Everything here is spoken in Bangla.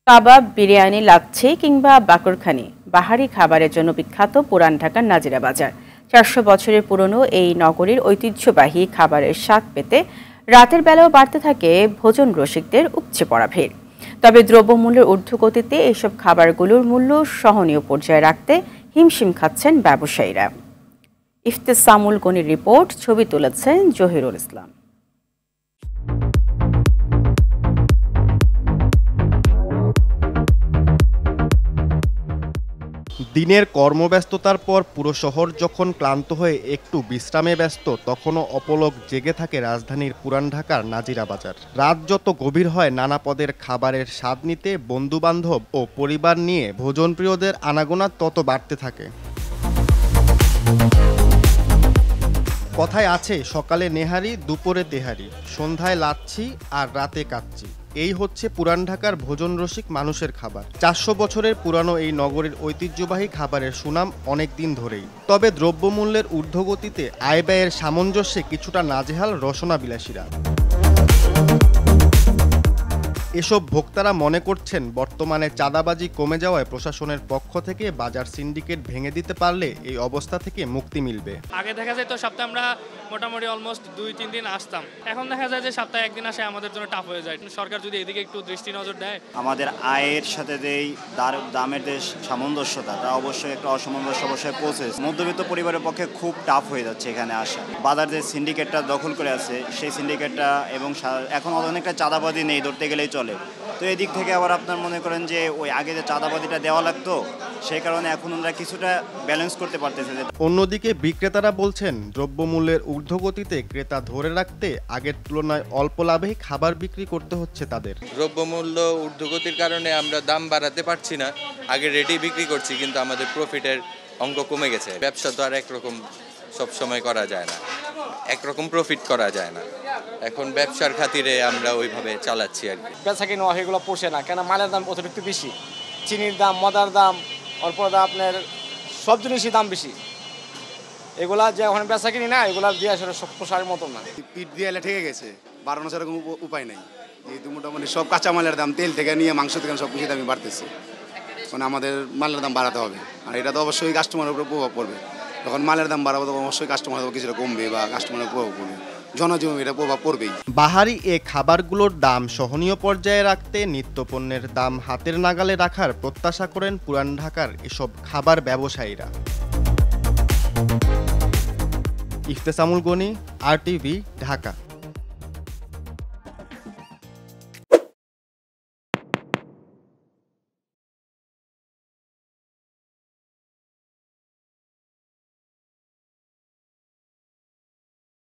কাবাব, বিরিয়ানি, লাচ্ছি কিংবা বাকরখানি বাহারি খাবারের জন্য বিখ্যাত পুরান ঢাকার নাজিরা বাজার। ৪০০ বছরের পুরনো এই নগরীর ঐতিহ্যবাহী খাবারের স্বাদ পেতে রাতের বেলাও বাড়তে থাকে ভোজন রসিকদের উপচে পড়া ভিড়। তবে দ্রব্যমূল্যের ঊর্ধ্বগতিতে এসব খাবারগুলোর মূল্য সহনীয় পর্যায়ে রাখতে হিমশিম খাচ্ছেন ব্যবসায়ীরা। ইফতেসামুল গনির রিপোর্ট, ছবি তুলেছেন জহিরুল ইসলাম। দিনের কর্মব্যস্ততার পর পুরো শহর যখন ক্লান্ত হয়ে একটু বিশ্রামে ব্যস্ত, তখনও অপলক জেগে থাকে রাজধানীর পুরান ঢাকার নাজিরা বাজার। রাত যত গভীর হয়, নানা পদের খাবারের স্বাদ নিতে বন্ধুবান্ধব ও পরিবার নিয়ে ভোজনপ্রিয়দের আনাগোনা তত বাড়তে থাকে। কথায় আছে, সকালে নেহারি, দুপুরে তেহারি, সন্ধ্যায় লাচ্ছি আর রাতে কাচ্চি। এই হচ্ছে পুরান ঢাকার ভোজন রসিক মানুষের খাবার। ৪০০ বছরের পুরানো এই নগরীর ঐতিহ্যবাহী খাবারের সুনাম অনেক দিন ধরেই। তবে দ্রব্যমূল্যের ঊর্ধ্বগতিতে আয় ব্যয়ের সামঞ্জস্যে কিছুটা নাজেহাল রসনাবিলাসীরা। এসব ভোক্তারা মনে করছেন, বর্তমানে চাঁদাবাজি কমে যাওয়ায় প্রশাসনের পক্ষ থেকে বাজার সিন্ডিকেট ভেঙে দিতে পারলে এই অবস্থা থেকে মুক্তি মিলবে। আগে দেখা যায় তো সপ্তাহে আমরা মোটামুটি অলমোস্ট 2-3 দিন আসতাম, এখন দেখা যায় যে সপ্তাহে একদিন আসে আমাদের জন্য টাফ হয়ে যায়। সরকার যদি এদিকে একটু দৃষ্টি নজর দেয়। আমাদের আয়ের সাথে যেই দামের যে সামঞ্জস্যতা, তা অবশ্যই একটা অসামঞ্জস্য অবশ্যই প্রসেস। মধ্যবিত্ত পরিবারের পক্ষে খুব টাফ হয়ে যাচ্ছে এখানে আসা। বাজার যে সিন্ডিকেটটা দখল করে আছে, সেই সিন্ডিকেটটা এবং এখন অনেকটা চাঁদাবাজি নেই, ধরতে গেলেই চলে। তো এদিক থেকে আবার আপনার মনে করেন যে ওই আগে যে চাঁদাবাজিটা দেওয়া লাগতো, সেই কারণে এখন আমরা কিছুটা ব্যালেন্স করতে পারতেছি। অন্যদিকে বিক্রেতারা বলছেন, দ্রব্যমূল্যের ঊর্ধ্বগতিতে ক্রেতা ধরে রাখতে আগের তুলনায় অল্প লাভেই খাবার বিক্রি করতে হচ্ছে তাদের। দ্রব্যমূল্য ঊর্ধ্বগতির কারণে আমরা দাম বাড়াতে পারছি না, আগে রেটে বিক্রি করছি, কিন্তু আমাদের প্রফিটের অঙ্ক কমে গেছে। ব্যবসা তো আর একরকম সবসময় করা যায় না, একরকম প্রফিট করা যায় না। এখন ব্যবসার খাতিরে আমরা ওইভাবে চালাচ্ছি আর কি। বেচা কিনা এগুলো পোষে না, কেন মালের দাম অতিরিক্ত বেশি, চিনির দাম, মদার দাম, অল্প আপনার সব জিনিসই দাম বেশি। এগুলা যে এখন বেচা কিনি না, এগুলা দিয়ে আসলে সব পোষার মতো না। পিঠ দিয়ে এলে ঠেকে গেছে, বাড়ানো ছাড়া কোনো উপায় নেই। যেহেতু মোটামুটি সব কাঁচামালের দাম, তেল থেকে নিয়ে মাংস থেকে সব কিছু দামই বাড়তেছে, মানে আমাদের মালের দাম বাড়াতে হবে। আর এটা তো অবশ্যই কাস্টমারের উপর প্রভাব পড়বে। যখন মালের দাম বাড়াবো তখন অবশ্যই কাস্টমারের কিছুটা কমবে বা কাস্টমারের প্রভাব পড়বে, জনজীবনে এটা প্রভাব পড়বেই। বাহারি এ খাবারগুলোর দাম সহনীয় পর্যায়ে রাখতে নিত্যপণ্যের দাম হাতের নাগালে রাখার প্রত্যাশা করেন পুরান ঢাকার এসব খাবার ব্যবসায়ীরা। ইফতেসামুল গনি, RTV, ঢাকা।